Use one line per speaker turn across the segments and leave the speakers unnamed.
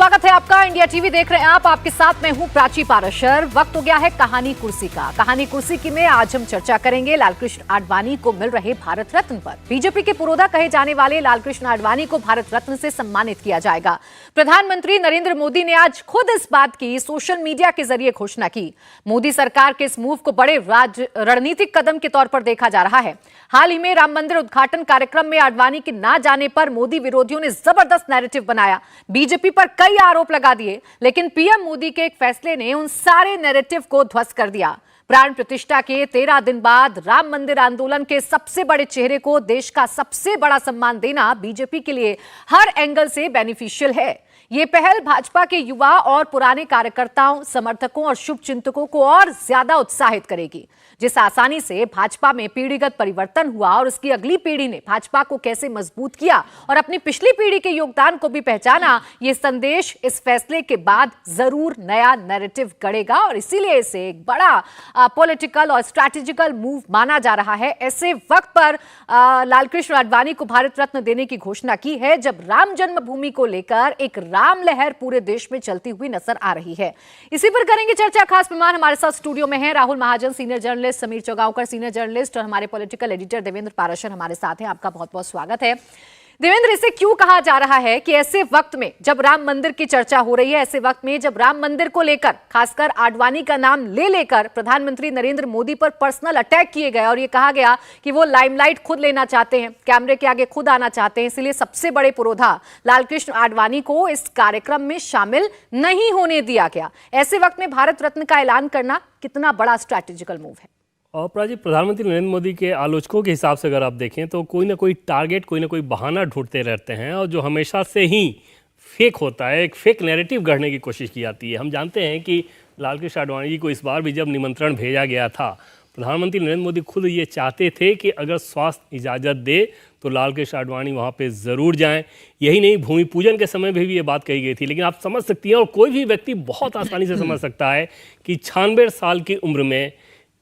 स्वागत है आपका। इंडिया टीवी देख रहे हैं आप, आपके साथ मैं हूं प्राची पाराशर। वक्त हो गया है कहानी कुर्सी का। कहानी कुर्सी की में आज हम चर्चा करेंगे लालकृष्ण आडवाणी को मिल रहे भारत रत्न पर। बीजेपी के पुरोधा कहे जाने वाले लालकृष्ण आडवाणी को भारत रत्न से सम्मानित किया जाएगा। प्रधानमंत्री नरेंद्र मोदी ने आज खुद इस बात की सोशल मीडिया के जरिए घोषणा की। मोदी सरकार के इस मूव को बड़े रणनीतिक कदम के तौर पर देखा जा रहा है। हाल ही में राम मंदिर उद्घाटन कार्यक्रम में आडवाणी के ना जाने पर मोदी विरोधियों ने जबरदस्त नैरेटिव बनाया, बीजेपी पर कई आरोप लगा दिए, लेकिन पीएम मोदी के एक फैसले ने उन सारे नैरेटिव को ध्वस्त कर दिया। प्राण प्रतिष्ठा के 13 दिन बाद राम मंदिर आंदोलन के सबसे बड़े चेहरे को देश का सबसे बड़ा सम्मान देना बीजेपी के लिए हर एंगल से बेनिफिशियल है। ये पहल भाजपा के युवा और पुराने कार्यकर्ताओं, समर्थकों और शुभचिंतकों को और ज्यादा उत्साहित करेगी। जिस आसानी से भाजपा में पीढ़ीगत परिवर्तन हुआ और उसकी अगली पीढ़ी ने भाजपा को कैसे मजबूत किया और अपनी पिछली पीढ़ी के योगदान को भी पहचाना, ये संदेश इस फैसले के बाद जरूर नया नैरेटिव गढ़ेगा और इसीलिए इसे एक बड़ा पॉलिटिकल और स्ट्रैटेजिकल मूव माना जा रहा है। ऐसे वक्त पर लालकृष्ण आडवाणी को भारत रत्न देने की घोषणा की है जब राम जन्मभूमि को लेकर एक राम लहर पूरे देश में चलती हुई नजर आ रही है। इसी पर करेंगे चर्चा। खास मेहमान हमारे साथ स्टूडियो में हैं Rahul Mahajan, senior journalist, Sameer Chougaonkar, senior journalist, और हमारे पॉलिटिकल एडिटर देवेंद्र पाराशर हमारे साथ हैं। आपका बहुत बहुत स्वागत है। देवेंद्र, इसे क्यों कहा जा रहा है कि ऐसे वक्त में जब राम मंदिर की चर्चा हो रही है, ऐसे वक्त में जब राम मंदिर को लेकर खासकर आडवाणी का नाम लेकर प्रधानमंत्री नरेंद्र मोदी पर पर्सनल अटैक किए गए और ये कहा गया कि वो लाइमलाइट खुद लेना चाहते हैं, कैमरे के आगे खुद आना चाहते हैं, इसलिए सबसे बड़े पुरोधा लालकृष्ण आडवाणी को इस कार्यक्रम में शामिल नहीं होने दिया गया। ऐसे वक्त में भारत रत्न का ऐलान करना कितना बड़ा स्ट्रैटेजिकल मूव है?
और प्राजी, प्रधानमंत्री नरेंद्र मोदी के आलोचकों के हिसाब से अगर आप देखें तो कोई ना कोई टारगेट, कोई ना कोई बहाना ढूंढते रहते हैं और जो हमेशा से ही फेक होता है, एक फेक नैरेटिव गढ़ने की कोशिश की जाती है। हम जानते हैं कि लालकृष्ण आडवाणी जी को इस बार भी जब निमंत्रण भेजा गया था, प्रधानमंत्री नरेंद्र मोदी खुद ये चाहते थे कि अगर स्वास्थ्य इजाज़त दे तो लालकृष्ण आडवाणी वहाँ पे ज़रूर जाएं। यही नहीं, भूमि पूजन के समय भी ये बात कही गई थी। लेकिन आप समझ सकती हैं और कोई भी व्यक्ति बहुत आसानी से समझ सकता है कि 96 साल की उम्र में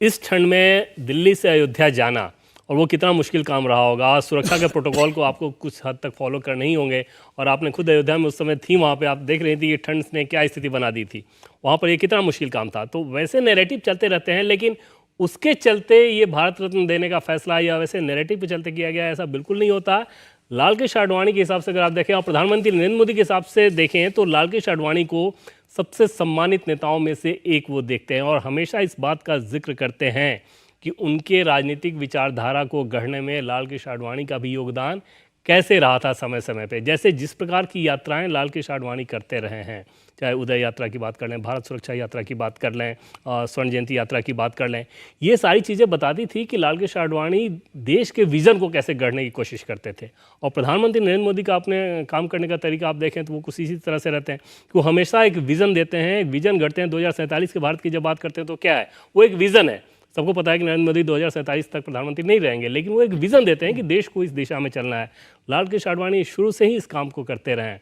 इस ठंड में दिल्ली से अयोध्या जाना और वो कितना मुश्किल काम रहा होगा। सुरक्षा के प्रोटोकॉल को आपको कुछ हद तक फॉलो करने ही होंगे और आपने खुद अयोध्या में उस समय थी, वहाँ पे आप देख रही थी कि ठंड ने क्या स्थिति बना दी थी वहाँ पर, ये कितना मुश्किल काम था। तो वैसे नैरेटिव चलते रहते हैं, लेकिन उसके चलते ये भारत रत्न देने का फैसला या वैसे नैरेटिव पे चलते किया गया, ऐसा बिल्कुल नहीं होता। लालकृष्ण आडवाणी के हिसाब से अगर आप देखें और प्रधानमंत्री नरेंद्र मोदी के हिसाब से देखें तो लालकृष्ण आडवाणी को सबसे सम्मानित नेताओं में से एक वो देखते हैं और हमेशा इस बात का जिक्र करते हैं कि उनके राजनीतिक विचारधारा को गढ़ने में लालकृष्ण आडवाणी का भी योगदान कैसे रहा था समय समय पे। जैसे जिस प्रकार की यात्राएं लालकृष्ण आडवाणी करते रहे हैं, चाहे उदय यात्रा की बात कर लें, भारत सुरक्षा यात्रा की बात कर लें, स्वर्ण जयंती यात्रा की बात कर लें, ये सारी चीज़ें बताती थी कि लालकृष्ण आडवाणी देश के विज़न को कैसे गढ़ने की कोशिश करते थे। और प्रधानमंत्री नरेंद्र मोदी का अपने काम करने का तरीका आप देखें तो वो कुछ इसी तरह से रहते हैं कि वो हमेशा एक विज़न देते हैं, एक विज़न गढ़ते हैं। 2047 के भारत की जब बात करते हैं तो क्या है, वो एक विज़न है। सबको पता है कि नरेंद्र मोदी 2047 तक प्रधानमंत्री नहीं रहेंगे, लेकिन वो एक विज़न देते हैं कि देश को इस दिशा में चलना है। लालकृष्ण आडवाणी शुरू से ही इस काम को करते रहे हैं।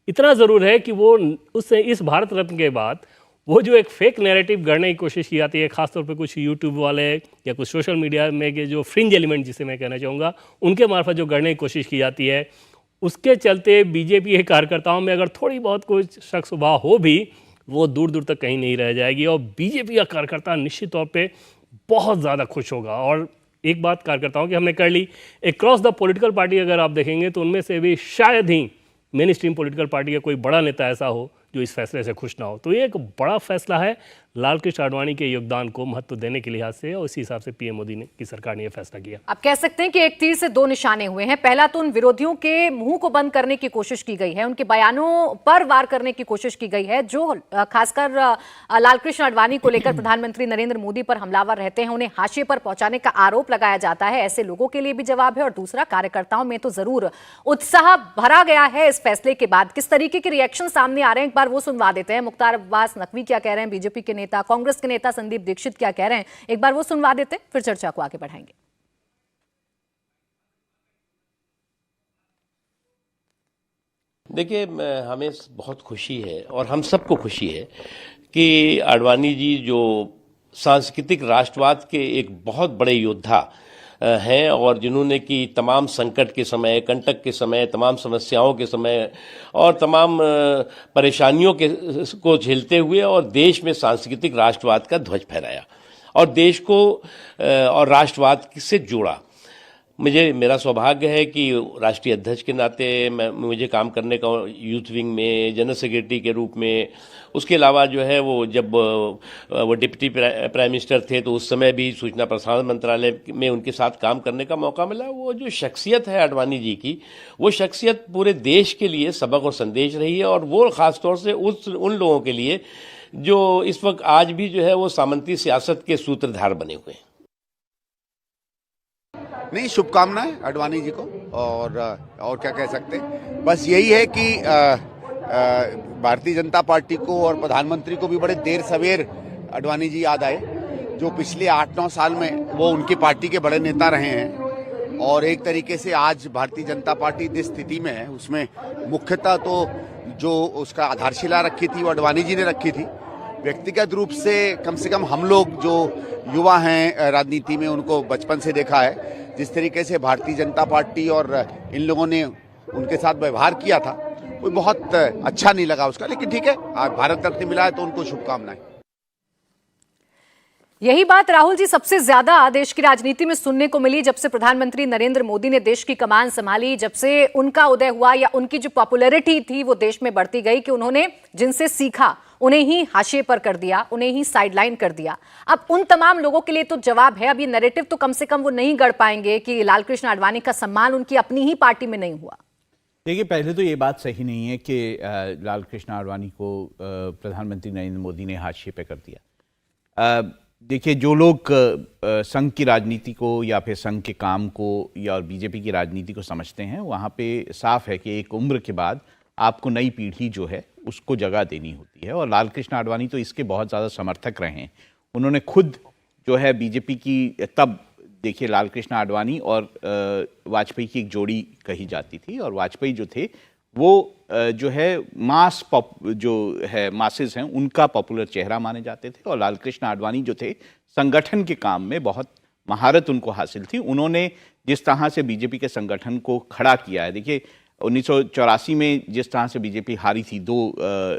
इतना ज़रूर है कि वो इस भारत रत्न के बाद वो जो एक फेक नैरेटिव गढ़ने की कोशिश की जाती है, खासतौर पे कुछ यूट्यूब वाले या कुछ सोशल मीडिया में के जो फ्रिंज एलिमेंट जिसे मैं कहना चाहूँगा, उनके मार्फत जो गढ़ने की कोशिश की जाती है, उसके चलते बीजेपी के कार्यकर्ताओं में अगर थोड़ी बहुत कुछ शक शुबा हो भी, वो दूर दूर तक कहीं नहीं रह जाएगी और बीजेपी का कार्यकर्ता निश्चित तौर पर बहुत ज़्यादा खुश होगा। और एक बात कार्यकर्ताओं की हमने कर ली, अक्रॉस द पॉलिटिकल पार्टी अगर आप देखेंगे तो उनमें से भी शायद ही मेन स्ट्रीम पॉलिटिकल पार्टी का कोई बड़ा नेता ऐसा हो जो इस फैसले से खुश ना हो। तो ये एक बड़ा फैसला है लालकृष्ण आडवाणी के योगदान को महत्व देने के लिहाज से, और इसी हिसाब से पीएम मोदी की सरकार ने यह फैसला किया।
आप कह सकते हैं कि एक तीर से दो निशाने हुए हैं। पहला तो उन विरोधियों के मुंह को बंद करने की कोशिश की गई है, उनके बयानों पर वार करने की कोशिश की गई है जो खासकर लालकृष्ण आडवाणी को लेकर प्रधानमंत्री नरेंद्र मोदी पर हमलावर रहते हैं, उन्हें हाशिए पर पहुंचाने का आरोप लगाया जाता है। ऐसे लोगों के लिए भी जवाब है। और दूसरा, कार्यकर्ताओं में तो जरूर उत्साह भरा गया है इस फैसले के बाद। किस तरीके के रिएक्शन सामने आ रहे हैं एक बार वो सुनवा देते हैं। मुख्तार अब्बास नकवी क्या कह रहे हैं, बीजेपी के नेता, कांग्रेस के नेता संदीप दीक्षित क्या कह रहे हैं, एक बार वो सुनवा देते हैं, फिर चर्चा को आगे बढ़ाएंगे।
देखिए, हमें बहुत खुशी है और हम सबको खुशी है कि आडवाणी जी जो सांस्कृतिक राष्ट्रवाद के एक बहुत बड़े योद्धा हैं और जिन्होंने कि तमाम संकट के समय, कंटक के समय, तमाम समस्याओं के समय और तमाम परेशानियों को झेलते हुए और देश में सांस्कृतिक राष्ट्रवाद का ध्वज फहराया और देश को और राष्ट्रवाद से जोड़ा। मेरा सौभाग्य है कि राष्ट्रीय अध्यक्ष के नाते मुझे काम करने का यूथ विंग में जनरल सेक्रेटरी के रूप में, उसके अलावा जो है वो जब वो डिप्टी प्राइम मिनिस्टर थे तो उस समय भी सूचना प्रसारण मंत्रालय में उनके साथ काम करने का मौका मिला। वो जो शख्सियत है आडवाणी जी की, वो शख्सियत पूरे देश के लिए सबक और संदेश रही है और वो ख़ासतौर से उन लोगों के लिए जो इस वक्त आज भी जो है वो सामंती सियासत के सूत्रधार बने हुए हैं।
नहीं, शुभकामनाएं आडवाणी जी को और क्या कह सकते हैं। बस यही है कि भारतीय जनता पार्टी को और प्रधानमंत्री को भी बड़े देर सवेर आडवाणी जी याद आए, जो पिछले 8-9 साल में वो उनकी पार्टी के बड़े नेता रहे हैं और एक तरीके से आज भारतीय जनता पार्टी जिस स्थिति में है उसमें मुख्यतः तो जो उसका आधारशिला रखी थी वो आडवाणी जी ने रखी थी। व्यक्तिगत रूप से कम हम लोग जो युवा हैं राजनीति में, उनको बचपन से देखा है जिस तरीके से भारतीय जनता पार्टी और इन लोगों ने उनके साथ व्यवहार किया था, वो बहुत अच्छा नहीं लगा उसका। लेकिन ठीक है, आज भारत रत्न मिला है तो उनको शुभकामनाएं।
यही बात राहुल जी सबसे ज्यादा देश की राजनीति में सुनने को मिली जब से प्रधानमंत्री नरेंद्र मोदी ने देश की कमान संभाली, जब से उनका उदय हुआ या उनकी जो पॉपुलैरिटी थी वो देश में बढ़ती गई कि उन्होंने जिनसे सीखा उन्हें ही हाशिए पर कर दिया, उन्हें ही साइडलाइन कर दिया। अब उन तमाम लोगों के लिए तो जवाब है, अब ये नैरेटिव तो कम से कम वो नहीं गढ़ पाएंगे कि लालकृष्ण आडवाणी का सम्मान उनकी अपनी ही पार्टी में नहीं हुआ।
देखिए, पहले तो ये बात सही नहीं है कि लालकृष्ण आडवाणी को प्रधानमंत्री नरेंद्र मोदी ने हाशिए पे कर दिया। देखिए, जो लोग संघ की राजनीति को या फिर संघ के काम को या और बीजेपी की राजनीति को समझते हैं, वहाँ पे साफ है कि एक उम्र के बाद आपको नई पीढ़ी जो है उसको जगह देनी होती है और लालकृष्ण आडवाणी तो इसके बहुत ज़्यादा समर्थक रहे हैं। उन्होंने खुद जो है बीजेपी की, तब देखिए लालकृष्ण आडवाणी और वाजपेयी की एक जोड़ी कही जाती थी और वाजपेयी जो थे वो जो है मासेस हैं उनका पॉपुलर चेहरा माने जाते थे और लालकृष्ण आडवाणी जो थे संगठन के काम में बहुत महारत उनको हासिल थी। उन्होंने जिस तरह से बीजेपी के संगठन को खड़ा किया है, देखिए 1984 में जिस तरह से बीजेपी हारी थी, 2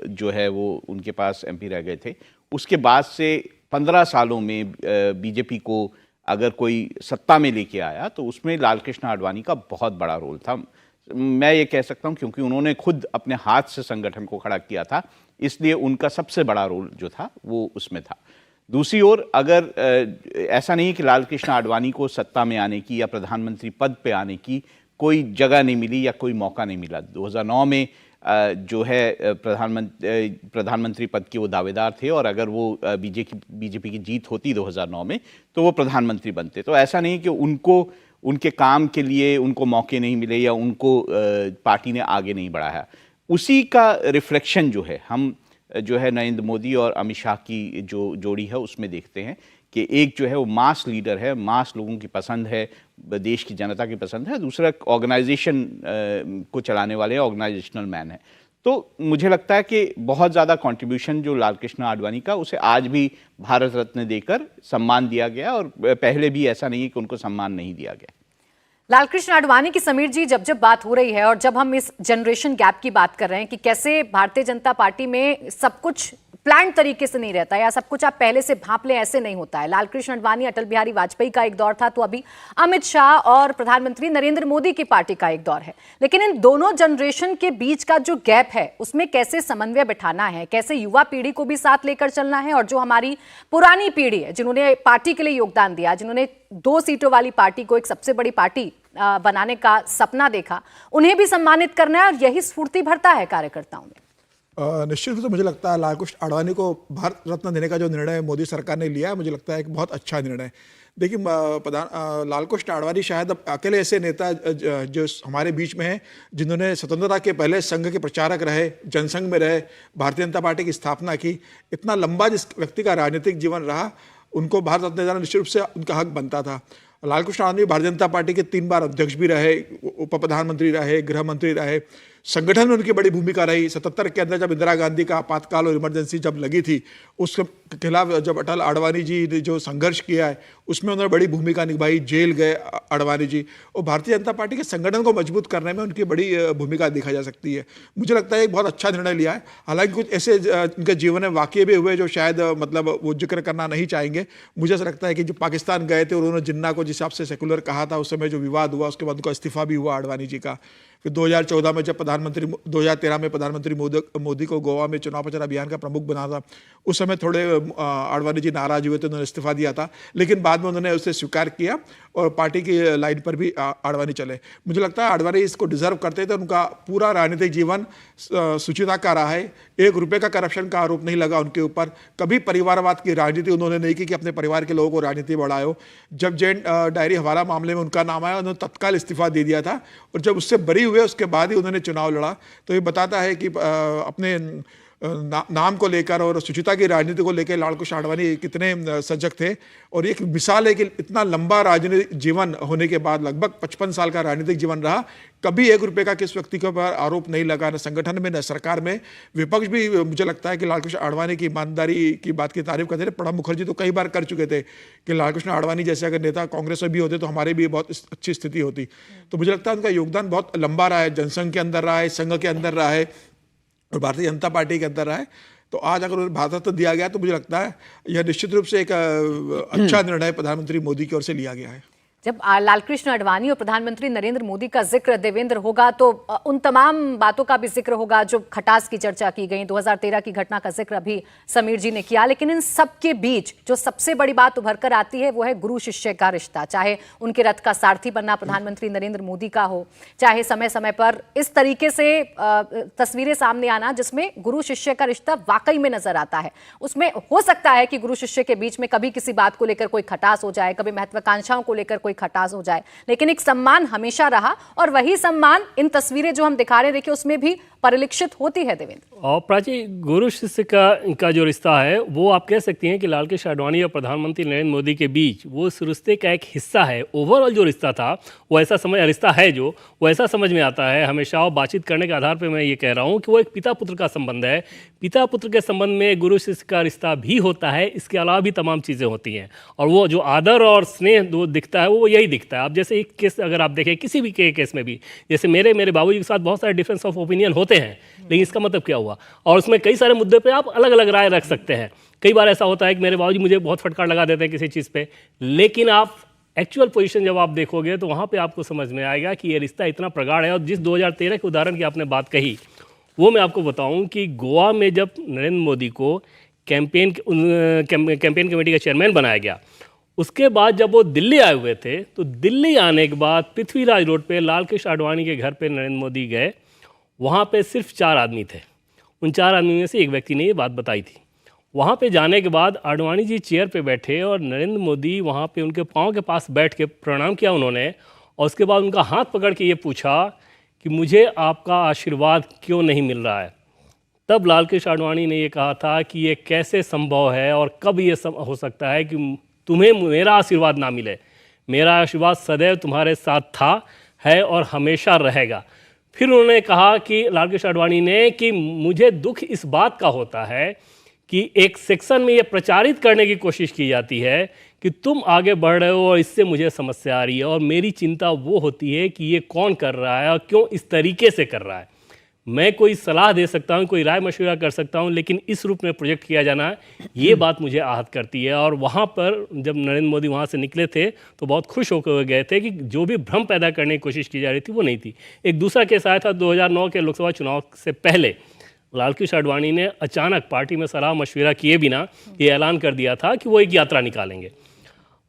जो है वो उनके पास एमपी रह गए थे, उसके बाद से 15 सालों में बीजेपी को अगर कोई सत्ता में लेके आया तो उसमें लालकृष्ण आडवाणी का बहुत बड़ा रोल था। मैं ये कह सकता हूँ क्योंकि उन्होंने खुद अपने हाथ से संगठन को खड़ा किया था, इसलिए उनका सबसे बड़ा रोल जो था वो उसमें था। दूसरी ओर, अगर ऐसा नहीं कि लालकृष्ण आडवाणी को सत्ता में आने की या प्रधानमंत्री पद पे आने की कोई जगह नहीं मिली या कोई मौका नहीं मिला। 2009 में जो है प्रधानमंत्री पद के वो दावेदार थे और अगर वो बीजेपी की जीत होती 2009 में तो वो प्रधानमंत्री बनते। तो ऐसा नहीं कि उनको उनके काम के लिए उनको मौके नहीं मिले या उनको पार्टी ने आगे नहीं बढ़ाया। उसी का रिफ्लेक्शन जो है हम जो है नरेंद्र मोदी और अमित शाह की जो जोड़ी है उसमें देखते हैं कि एक जो है वो मास लीडर है, मास लोगों की पसंद है, देश की जनता की पसंद है, दूसरा ऑर्गेनाइजेशन को चलाने वाले ऑर्गेनाइजेशनल मैन है। तो मुझे लगता है कि बहुत ज़्यादा कंट्रीब्यूशन जो लालकृष्ण आडवाणी का, उसे आज भी भारत रत्न देकर सम्मान दिया गया और पहले भी ऐसा नहीं है कि उनको सम्मान नहीं दिया गया।
लालकृष्ण आडवाणी की समीर जी जब बात हो रही है और जब हम इस जनरेशन गैप की बात कर रहे हैं कि कैसे भारतीय जनता पार्टी में सब कुछ प्लान तरीके से नहीं रहता या सब कुछ आप पहले से भांप लें ऐसे नहीं होता है। लालकृष्ण आडवाणी अटल बिहारी वाजपेयी का एक दौर था, तो अभी अमित शाह और प्रधानमंत्री नरेंद्र मोदी की पार्टी का एक दौर है। लेकिन इन दोनों जनरेशन के बीच का जो गैप है उसमें कैसे समन्वय बिठाना है, कैसे युवा पीढ़ी को भी साथ लेकर चलना है और जो हमारी पुरानी पीढ़ी है जिन्होंने पार्टी के लिए योगदान दिया, जिन्होंने 2 सीटों वाली पार्टी को एक सबसे बड़ी पार्टी बनाने का सपना देखा, उन्हें भी सम्मानित करना है और यही स्फूर्ति भरता है कार्यकर्ताओं में।
निश्चित रूप से मुझे लगता है लालकृष्ण आडवाणी को भारत रत्न देने का जो निर्णय मोदी सरकार ने लिया है, मुझे लगता है एक बहुत अच्छा निर्णय। देखिए, लालकृष्ण आडवाणी शायद अब अकेले ऐसे नेता जो हमारे बीच में हैं जिन्होंने स्वतंत्रता के पहले संघ के प्रचारक रहे, जनसंघ में रहे, भारतीय जनता पार्टी की स्थापना की। इतना लंबा जिस व्यक्ति का राजनीतिक जीवन रहा, उनको भारत रत्न देना निश्चित रूप से उनका हक बनता था। लालकृष्ण आडवाणी भारतीय जनता पार्टी के 3 बार अध्यक्ष भी रहे, उप प्रधानमंत्री रहे, गृह मंत्री रहे। संगठन में उनकी बड़ी भूमिका रही। 77 के अंदर जब इंदिरा गांधी का आपातकाल और इमरजेंसी जब लगी थी, उसके खिलाफ जब अटल आडवाणी जी ने जो संघर्ष किया है उसमें उन्होंने बड़ी भूमिका निभाई। जेल गए आडवाणी जी, और भारतीय जनता पार्टी के संगठन को मजबूत करने में उनकी बड़ी भूमिका देखा जा सकती है। मुझे लगता है एक बहुत अच्छा निर्णय लिया है। हालांकि कुछ ऐसे उनके जीवन में वाक़ये भी हुए जो शायद मतलब वो जिक्र करना नहीं चाहेंगे। मुझे ऐसा लगता है कि जो पाकिस्तान गए थे और उन्होंने जिन्ना को जिस हिसाब से सेकुलर कहा था, उस समय जो विवाद हुआ, उसके बाद उनका इस्तीफा भी हुआ आडवाणी जी का। फिर 2014 में जब 2013 में प्रधानमंत्री मोदी को गोवा में चुनाव प्रचार अभियान का प्रमुख बना था, उस समय थोड़े आडवाणी जी नाराज हुए थे, उन्होंने इस्तीफा दिया था, लेकिन बाद में उन्होंने उसे स्वीकार किया और पार्टी की लाइन पर भी आडवाणी चले। मुझे लगता है आडवाणी इसको डिजर्व करते थे। उनका पूरा राजनीतिक जीवन शुचिता का रहा है। 1 रुपये का करप्शन का आरोप नहीं लगा उनके ऊपर। कभी परिवारवाद की राजनीति उन्होंने नहीं की कि अपने परिवार के लोगों को राजनीति बढ़ाओ। जब जैन डायरी हवाला मामले में उनका नाम आया, उन्होंने तत्काल इस्तीफा दे दिया था, और जब उससे बरी हुए उसके बाद ही उन्होंने चुनाव लड़ा। तो ये बताता है कि अपने नाम को लेकर और शुचिता की राजनीति को लेकर लालकृष्ण आडवाणी कितने सजग थे। और एक मिसाल है कि इतना लंबा राजनीतिक जीवन होने के बाद, लगभग 55 साल का राजनीतिक जीवन रहा, कभी 1 रुपये का किस व्यक्ति के ऊपर आरोप नहीं लगा, न संगठन में न सरकार में। विपक्ष भी मुझे लगता है कि लालकृष्ण आडवाणी की ईमानदारी की बात की तारीफ करते थे। प्रणब मुखर्जी तो कई बार कर चुके थे कि लालकृष्ण आडवाणी जैसे अगर नेता कांग्रेस में भी होते तो हमारी भी बहुत अच्छी स्थिति होती। तो मुझे लगता है उनका योगदान बहुत लंबा रहा है, जनसंघ के अंदर रहा है, संघ के अंदर रहा है और भारतीय जनता पार्टी के अंदर रहा है। तो आज अगर उन्हें भारत रत्न दिया गया तो मुझे लगता है यह निश्चित रूप से एक अच्छा निर्णय प्रधानमंत्री मोदी की ओर से लिया गया है।
जब लालकृष्ण आडवाणी और प्रधानमंत्री नरेंद्र मोदी का जिक्र देवेंद्र होगा तो उन तमाम बातों का भी जिक्र होगा जो खटास की चर्चा की गई। 2013 की घटना का जिक्र अभी समीर जी ने किया, लेकिन इन सब के बीच जो सबसे बड़ी बात उभर कर आती है वो है गुरु शिष्य का रिश्ता। चाहे उनके रथ का सारथी बनना प्रधानमंत्री नरेंद्र मोदी का हो, चाहे समय समय पर इस तरीके से तस्वीरें सामने आना जिसमें गुरु शिष्य का रिश्ता वाकई में नजर आता है। उसमें हो सकता है कि गुरु शिष्य के बीच में कभी किसी बात को लेकर कोई खटास हो जाए, कभी महत्वाकांक्षाओं को लेकर खटास हो जाए, लेकिन एक सम्मान हमेशा रहा और वही सम्मान इन तस्वीरें जो हम दिखा रहे हैं देखिए उसमें भी परिलक्षित होती है देवेंद्र।
और प्राची, गुरु शिष्य का जो रिश्ता है वो आप कह सकती हैं कि लालकृष्ण आडवाणी और प्रधानमंत्री नरेंद्र मोदी के बीच वो उस रिश्ते का एक हिस्सा है। ओवरऑल जो रिश्ता था वो ऐसा रिश्ता है जो वो ऐसा समझ में आता है हमेशा। और बातचीत करने के आधार पर मैं ये कह रहा हूँ कि वो एक पिता पुत्र का संबंध है। पिता पुत्र के संबंध में गुरु शिष्य का रिश्ता भी होता है, इसके अलावा भी तमाम चीज़ें होती हैं। और वो जो आदर और स्नेह जो दिखता है वो यही दिखता है। अब जैसे एक केस अगर आप देखें किसी भी केस में भी, जैसे मेरे बाबूजी के साथ बहुत सारे डिफरेंस ऑफ ओपिनियन होते हैं, लेकिन इसका मतलब क्या हुआ? और उसमें कई सारे मुद्दे पे आप अलग अलग राय रख सकते हैं। कई बार ऐसा होता है कि मेरे बाबूजी मुझे बहुत फटकार लगा देते हैं किसी चीज़ पे, लेकिन आप एक्चुअल पोजीशन जब आप देखोगे तो वहाँ पे आपको समझ में आएगा कि ये रिश्ता इतना प्रगाढ़ है। और जिस 2013 के उदाहरण की आपने बात कही वो मैं आपको बताऊं कि गोवा में जब नरेंद्र मोदी को कैंपेन कमेटी का चेयरमैन बनाया गया, उसके बाद जब वो दिल्ली आए हुए थे तो दिल्ली आने के बाद पृथ्वीराज रोड पे लालकृष्ण आडवाणी के घर पे नरेंद्र मोदी गए। वहाँ पे सिर्फ 4 आदमी थे। उन 4 आदमी में से एक व्यक्ति ने ये बात बताई थी। वहाँ पे जाने के बाद आडवाणी जी चेयर पे बैठे और नरेंद्र मोदी वहाँ पे उनके पाँव के पास बैठ के प्रणाम किया उन्होंने, और उसके बाद उनका हाथ पकड़ के ये पूछा कि मुझे आपका आशीर्वाद क्यों नहीं मिल रहा है। तब लालकृष्ण आडवाणी ने ये कहा था कि ये कैसे संभव है और कब ये हो सकता है कि तुम्हें मेरा आशीर्वाद ना मिले। मेरा आशीर्वाद सदैव तुम्हारे साथ था, है और हमेशा रहेगा। फिर उन्होंने कहा कि लालकृष्ण आडवाणी ने कि मुझे दुख इस बात का होता है कि एक सेक्शन में ये प्रचारित करने की कोशिश की जाती है कि तुम आगे बढ़ रहे हो और इससे मुझे समस्या आ रही है, और मेरी चिंता वो होती है कि ये कौन कर रहा है और क्यों इस तरीके से कर रहा है। मैं कोई सलाह दे सकता हूँ, कोई राय मशवरा कर सकता हूँ, लेकिन इस रूप में प्रोजेक्ट किया जाना ये बात मुझे आहत करती है। और वहाँ पर जब नरेंद्र मोदी वहाँ से निकले थे तो बहुत खुश होकर गए थे कि जो भी भ्रम पैदा करने की कोशिश की जा रही थी वो नहीं थी। एक दूसरा केस आया था 2009 के लोकसभा चुनाव से पहले। लालकृष्ण आडवाणी ने अचानक पार्टी में सलाह मशवरा किए बिना ये ऐलान कर दिया था कि वो एक यात्रा निकालेंगे।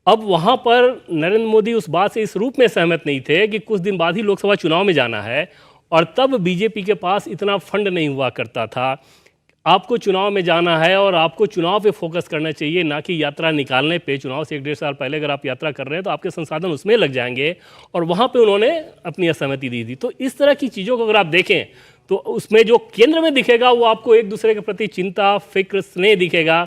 अब वहाँ पर नरेंद्र मोदी उस बात से इस रूप में सहमत नहीं थे कि कुछ दिन बाद ही लोकसभा चुनाव में जाना है, और तब बीजेपी के पास इतना फंड नहीं हुआ करता था। आपको चुनाव में जाना है और आपको चुनाव पे फोकस करना चाहिए, ना कि यात्रा निकालने पे। चुनाव से 1-1.5 साल पहले अगर आप यात्रा कर रहे हैं तो आपके संसाधन उसमें लग जाएंगे, और वहाँ पे उन्होंने अपनी असहमति दी थी। तो इस तरह की चीज़ों को अगर आप देखें तो उसमें जो केंद्र में दिखेगा वो आपको एक दूसरे के प्रति चिंता, फिक्र, स्नेह दिखेगा,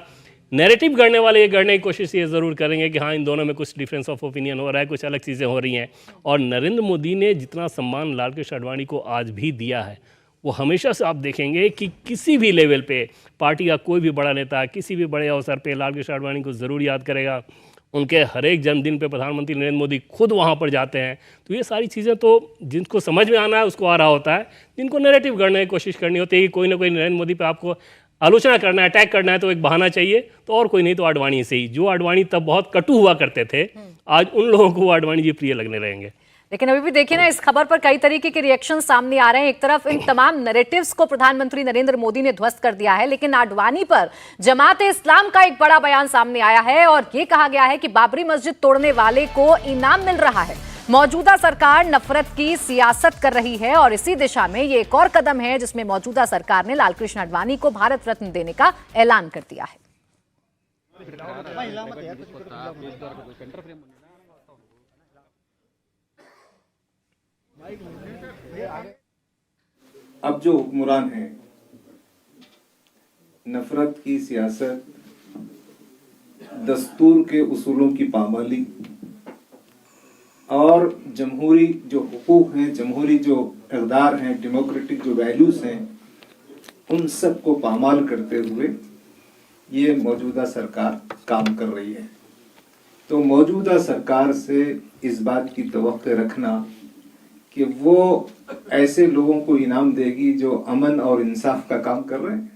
नैरेटिव गढ़ने वाले ये गढ़ने की कोशिश ये ज़रूर करेंगे कि हाँ इन दोनों में कुछ डिफरेंस ऑफ ओपिनियन हो रहा है, कुछ अलग चीज़ें हो रही हैं। और नरेंद्र मोदी ने जितना सम्मान लालकृष्ण आडवाणी को आज भी दिया है, वो हमेशा से आप देखेंगे कि किसी भी लेवल पे पार्टी का कोई भी बड़ा नेता किसी भी बड़े अवसर पे लालकृष्ण आडवाणी को ज़रूर याद करेगा। उनके हर एक जन्मदिन पे प्रधानमंत्री नरेंद्र मोदी खुद वहाँ पर जाते हैं। तो ये सारी चीज़ें तो जिनको समझ में आना है उसको आ रहा होता है, जिनको नैरेटिव गढ़ने की कोशिश करनी होती है कि कोई ना कोई नरेंद्र मोदी पे आपको आलोचना करना है, अटैक करना है, तो एक बहाना चाहिए, तो और कोई नहीं तो आडवाणी से ही। जो आडवाणी तब बहुत कटु हुआ करते थे, आज उन लोगों को आडवाणी जी प्रिय लगने रहेंगे।
लेकिन अभी भी देखिए ना, इस खबर पर कई तरीके के रिएक्शन सामने आ रहे हैं। एक तरफ इन तमाम नैरेटिव्स को प्रधानमंत्री नरेंद्र मोदी ने ध्वस्त कर दिया है, लेकिन आडवाणी पर जमाते इस्लाम का एक बड़ा बयान सामने आया है और ये कहा गया है कि बाबरी मस्जिद तोड़ने वाले को इनाम मिल रहा है। मौजूदा सरकार नफरत की सियासत कर रही है और इसी दिशा में ये एक और कदम है जिसमें मौजूदा सरकार ने लालकृष्ण आडवाणी को भारत रत्न देने का ऐलान कर दिया है।
अब जो हुक्मरान हैं, नफरत की सियासत, दस्तूर के उसूलों की पामाली और जमहूरी जो हुकूक हैं, जमहूरी जो इक़दार हैं, डेमोक्रेटिक जो वैल्यूज हैं, उन सब को पामाल करते हुए ये मौजूदा सरकार काम कर रही है। तो मौजूदा सरकार से इस बात की तवक्को रखना कि वो ऐसे लोगों को इनाम देगी जो अमन और इंसाफ का काम कर रहे हैं,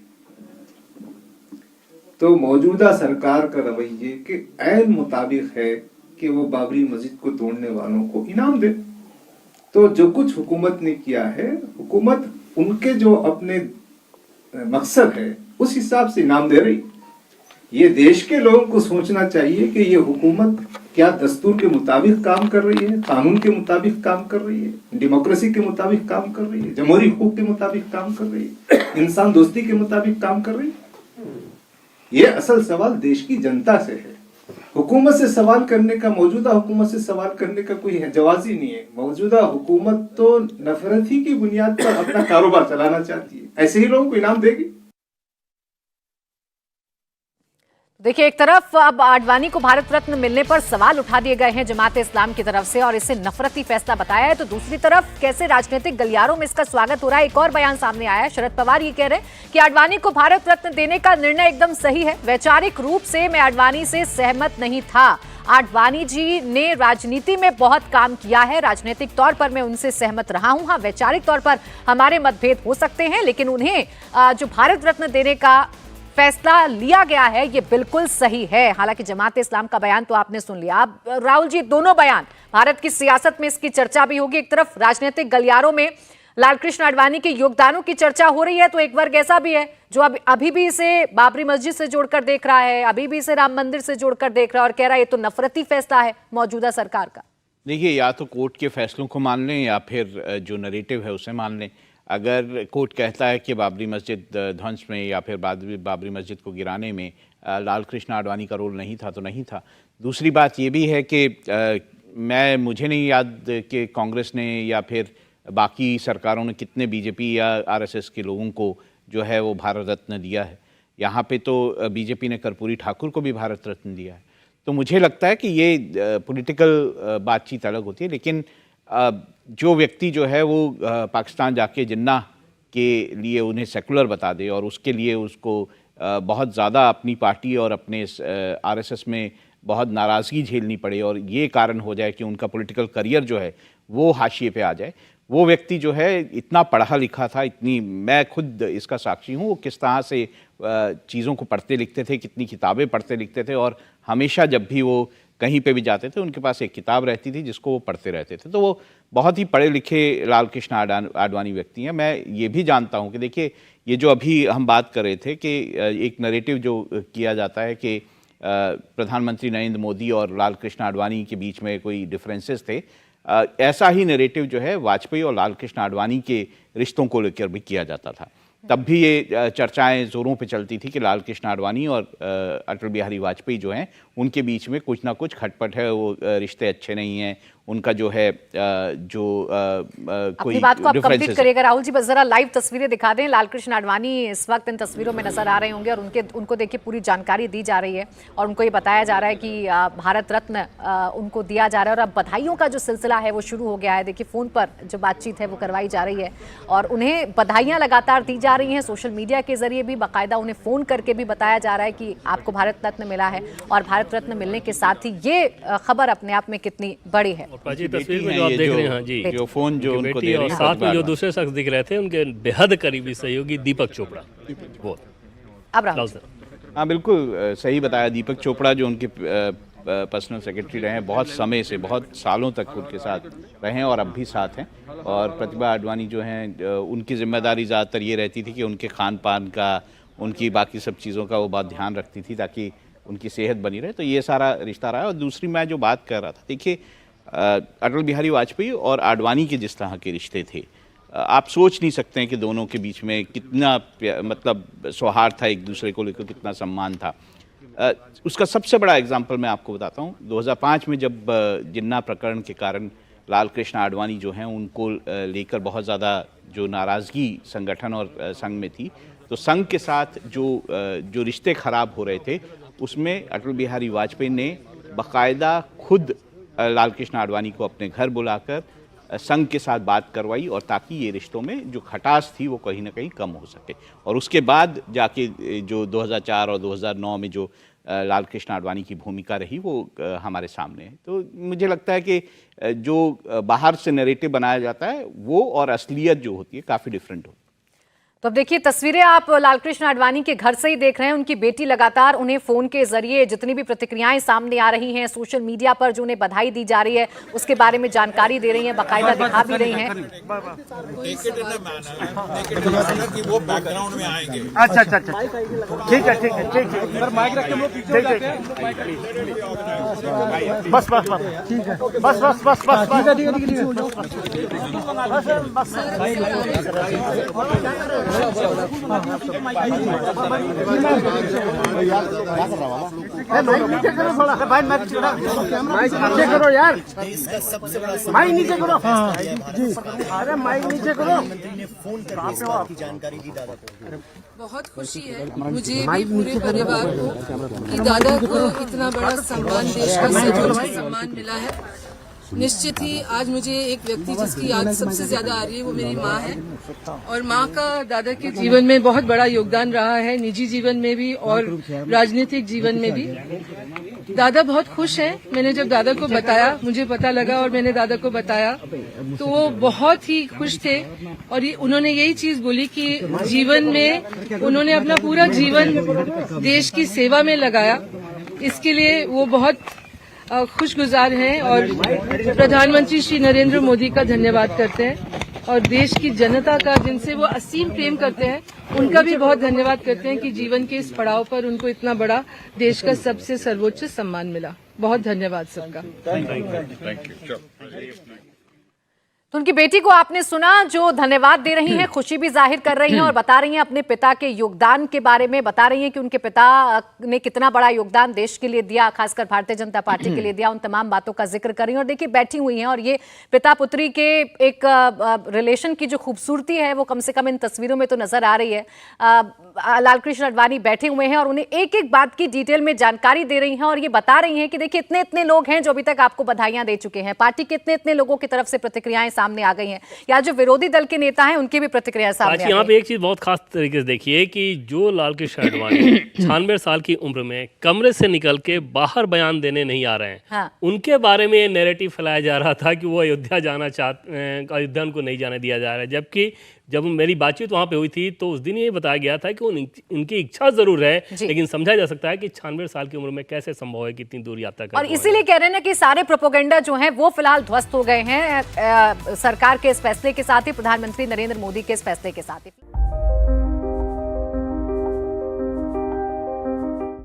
तो मौजूदा सरकार का रवैये के ऐन मुताबिक है कि वो बाबरी मस्जिद को तोड़ने वालों को इनाम दे। तो जो कुछ हुकूमत ने किया है, हुकूमत उनके जो अपने मकसद है उस हिसाब से इनाम दे रही। ये देश के लोगों को सोचना चाहिए कि ये हुकूमत क्या दस्तूर के मुताबिक काम कर रही है, कानून के मुताबिक काम कर रही है, डेमोक्रेसी के मुताबिक काम कर रही है, जमहूरी हुकूक के मुताबिक काम कर रही है, इंसान दोस्ती के मुताबिक काम कर रही है। ये असल सवाल देश की जनता से है। हुकूमत से सवाल करने का, मौजूदा हुकूमत से सवाल करने का कोई जवाज ही नहीं है। मौजूदा हुकूमत तो नफरत ही की बुनियाद पर अपना कारोबार चलाना चाहती है, ऐसे ही लोगों को इनाम देगी।
देखिए, एक तरफ अब आडवाणी को भारत रत्न मिलने पर सवाल उठा दिए गए हैं जमाते इस्लाम की तरफ से और इसे नफरती फैसला बताया है, तो दूसरी तरफ कैसे राजनीतिक गलियारों में इसका स्वागत हो रहा है। एक और बयान सामने आया है, शरद पवार ये कह रहे हैं कि आडवाणी को भारत रत्न देने का निर्णय एकदम सही है। वैचारिक रूप से मैं आडवाणी से सहमत नहीं था। आडवाणी जी ने राजनीति में बहुत काम किया है, राजनीतिक तौर पर मैं उनसे सहमत रहा हूं। हाँ, वैचारिक तौर पर हमारे मतभेद हो सकते हैं, लेकिन उन्हें जो भारत रत्न देने का फैसला लिया गया है ये बिल्कुल सही है। हालांकि जमाते इस्लाम का बयान तो आपने सुन लिया। अब राहुल जी, दोनों बयान, भारत की सियासत में इसकी चर्चा भी होगी, एक तरफ राजनीतिक गलियारों में लालकृष्ण आडवाणी के योगदानों की चर्चा हो रही है, तो एक वर्ग ऐसा भी है जो अभी भी इसे बाबरी मस्जिद से जोड़कर देख रहा है, अभी भी इसे राम मंदिर से जोड़कर देख रहा है और कह रहा है ये तो नफरती फैसला है मौजूदा सरकार का।
देखिए, या तो कोर्ट के फैसलों को मान लें या फिर जो नैरेटिव है उसे मान लें। अगर कोर्ट कहता है कि बाबरी मस्जिद ध्वंस में या फिर बाबरी मस्जिद को गिराने में लालकृष्ण आडवाणी का रोल नहीं था तो नहीं था। दूसरी बात ये भी है कि मुझे नहीं याद कि कांग्रेस ने या फिर बाकी सरकारों ने कितने बीजेपी या आरएसएस के लोगों को जो है वो भारत रत्न दिया है। यहाँ पे तो बीजेपी ने कर्पूरी ठाकुर को भी भारत रत्न दिया है। तो मुझे लगता है कि ये पॉलिटिकल बातचीत अलग होती है, लेकिन जो व्यक्ति जो है वो पाकिस्तान जाके जिन्ना के लिए उन्हें सेकुलर बता दे और उसके लिए उसको बहुत ज़्यादा अपनी पार्टी और अपने आरएसएस में बहुत नाराज़गी झेलनी पड़े और ये कारण हो जाए कि उनका पॉलिटिकल करियर जो है वो हाशिए पे आ जाए, वो व्यक्ति जो है इतना पढ़ा लिखा था, मैं खुद इसका साक्षी हूँ, वो किस तरह से चीज़ों को पढ़ते लिखते थे, कितनी किताबें पढ़ते लिखते थे और हमेशा जब भी वो कहीं पे भी जाते थे उनके पास एक किताब रहती थी जिसको वो पढ़ते रहते थे। तो वो बहुत ही पढ़े लिखे लालकृष्ण आडवाणी व्यक्ति हैं। मैं ये भी जानता हूँ कि देखिए, ये जो अभी हम बात कर रहे थे कि एक नैरेटिव जो किया जाता है कि प्रधानमंत्री नरेंद्र मोदी और लालकृष्ण आडवाणी के बीच में कोई डिफरेंसेस थे, ऐसा ही नैरेटिव जो है वाजपेयी और लालकृष्ण आडवाणी के रिश्तों को लेकर भी किया जाता था। तब भी ये चर्चाएं जोरों पे चलती थी कि लाल कृष्ण आडवाणी और अटल बिहारी वाजपेयी जो हैं उनके बीच में कुछ ना कुछ खटपट है, वो रिश्ते अच्छे नहीं हैं, उनका जो है कोई
अपनी बात को आप कंप्लीट
differences है।
करिएगा राहुल जी, बस जरा लाइव तस्वीरें दिखा दें। लाल कृष्ण आडवाणी इस वक्त इन तस्वीरों में नजर आ रहे होंगे और उनको देखिए पूरी जानकारी दी जा रही है और उनको ये बताया जा रहा है कि भारत रत्न उनको दिया जा रहा है और अब बधाइयों का जो सिलसिला है वो शुरू हो गया है। देखिए फोन पर जो बातचीत है वो करवाई जा रही है और उन्हें बधाइयां लगातार दी जा रही हैं। सोशल मीडिया के जरिए भी बाकायदा उन्हें फोन करके भी बताया जा रहा है कि आपको भारत रत्न मिला है और भारत रत्न मिलने के साथ ही ये खबर अपने आप में कितनी बड़ी है।
प्राची,
बेटी
तस्वीर में
हैं
जो आप
ये
देख
जो-
रहे हैं, हाँ जी,
जो फोन जो
उनकी
उनको
बेटी
दे रहे
और
हैं,
साथ में जो
बार-बार।
दूसरे शख्स दिख रहे थे उनके बेहद करीबी सहयोगी दीपक चोपड़ा। वो
अब राहुल
लाल सर,
हाँ बिल्कुल सही बताया। दीपक चोपड़ा जो उनके पर्सनल सेक्रेटरी रहे हैं, बहुत समय से, बहुत सालों तक उनके साथ रहे हैं और अब भी साथ हैं। और प्रतिभा आडवाणी जो हैं, उनकी जिम्मेदारी ज़्यादातर ये रहती थी कि उनके खान पान का, उनकी बाकी सब चीज़ों का वो बहुत ध्यान रखती थी ताकि उनकी सेहत बनी रहे। तो ये सारा रिश्ता रहा है। और दूसरी मैं जो बात कर रहा था, देखिए अटल बिहारी वाजपेयी और आडवाणी के जिस तरह के रिश्ते थे, आप सोच नहीं सकते हैं कि दोनों के बीच में कितना मतलब सौहार्द था, एक दूसरे को लेकर कितना सम्मान था। उसका सबसे बड़ा एग्जाम्पल मैं आपको बताता हूँ। 2005 में जब जिन्ना प्रकरण के कारण लाल कृष्ण आडवाणी जो हैं उनको लेकर बहुत ज़्यादा जो नाराज़गी संगठन और संघ में थी, तो संघ के साथ जो रिश्ते ख़राब हो रहे थे उसमें अटल बिहारी वाजपेयी ने बाकायदा खुद लाल कृष्ण आडवाणी को अपने घर बुलाकर संघ के साथ बात करवाई और ताकि ये रिश्तों में जो खटास थी वो कहीं ना कहीं कम हो सके। और उसके बाद जाके जो 2004 और 2009 में जो लाल कृष्ण आडवाणी की भूमिका रही वो हमारे सामने है। तो मुझे लगता है कि जो बाहर से नैरेटिव बनाया जाता है वो और असलियत जो होती है काफ़ी डिफरेंट होती है।
तो अब देखिए तस्वीरें आप लालकृष्ण आडवाणी के घर से ही देख रहे हैं। उनकी बेटी लगातार उन्हें फोन के जरिए जितनी भी प्रतिक्रियाएं सामने आ रही हैं, सोशल मीडिया पर जो उन्हें बधाई दी जा रही है उसके बारे में जानकारी दे रही हैं, बाकायदा दिखा भी रही हैं।
वो बैकग्राउंड में आएंगे।
अच्छा अच्छा अच्छा, ठीक है ठीक है ठीक है, सर माइक रख के ठीक है, बस बस बस ठीक है, बस बस बस बस ठीक है ठीक है ठीक है, नीचे करो थोड़ा भाई, माइक नीचे करो यार, माइक नीचे करो, अरे माइक नीचे करो।
जानकारी दी दादा को बहुत खुशी है मुझे भी पूरे परिवार को कि दादा को इतना बड़ा सम्मान, देश का सर्वोच्च सम्मान मिला है। निश्चित ही आज मुझे एक व्यक्ति जिसकी याद सबसे ज्यादा आ रही है वो मेरी माँ है और माँ का दादा के जीवन में बहुत बड़ा योगदान रहा है, निजी जीवन में भी और राजनीतिक जीवन में भी। दादा बहुत खुश हैं। मैंने जब दादा को बताया, मुझे पता लगा और मैंने दादा को बताया तो वो बहुत ही खुश थे और उन्होंने यही चीज बोली कि जीवन में उन्होंने अपना पूरा जीवन देश की सेवा में लगाया, इसके लिए वो बहुत खुशगुजार हैं और प्रधानमंत्री श्री नरेंद्र मोदी का धन्यवाद करते हैं और देश की जनता का जिनसे वो असीम प्रेम करते हैं उनका भी बहुत धन्यवाद करते हैं कि जीवन के इस पड़ाव पर उनको इतना बड़ा देश का सबसे सर्वोच्च सम्मान मिला। बहुत धन्यवाद सबका।
तो उनकी बेटी को आपने सुना जो धन्यवाद दे रही हैं, खुशी भी जाहिर कर रही हैं और बता रही हैं अपने पिता के योगदान के बारे में, बता रही हैं कि उनके पिता ने कितना बड़ा योगदान देश के लिए दिया, खासकर भारतीय जनता पार्टी के लिए दिया। उन तमाम बातों का जिक्र कर रही हैं और देखिए बैठी हुई हैं और ये पिता पुत्री के एक रिलेशन की जो खूबसूरती है वो कम से कम इन तस्वीरों में तो नजर आ रही है। लालकृष्ण आडवाणी बैठे हुए हैं और उन्हें एक एक बात की डिटेल में जानकारी दे रही हैं और ये बता रही हैं कि देखिए इतने इतने लोग हैं जो अभी तक आपको बधाइयां दे चुके हैं, पार्टी के इतने इतने लोगों की तरफ से प्रतिक्रियाएं सामने आ गई हैं, या जो विरोधी दल के नेता हैं उनकी भी प्रतिक्रिया सामने आ गई।
यहाँ पे एक चीज बहुत खास तरीके से देखिए कि जो लालकृष्ण आडवाणी 96 साल की उम्र में कमरे से निकल के बाहर बयान देने नहीं आ रहे हैं,
हाँ।
उनके बारे में नैरेटिव फैलाया जा रहा था कि वो अयोध्या जाना अयोध्या उनको नहीं जाने दिया जा रहा है। जबकि जब मेरी बातचीत वहां पे हुई थी तो उस दिन ये बताया गया था कि उनकी इच्छा जरूर है, लेकिन समझा जा सकता है कि 96 साल की उम्र में कैसे संभव है कि इतनी दूर यात्रा करना।
और इसीलिए कह रहे हैं ना कि सारे प्रोपेगेंडा जो हैं वो फिलहाल ध्वस्त हो गए हैं सरकार के इस फैसले के साथ ही, प्रधानमंत्री नरेंद्र मोदी के इस फैसले के साथ ही।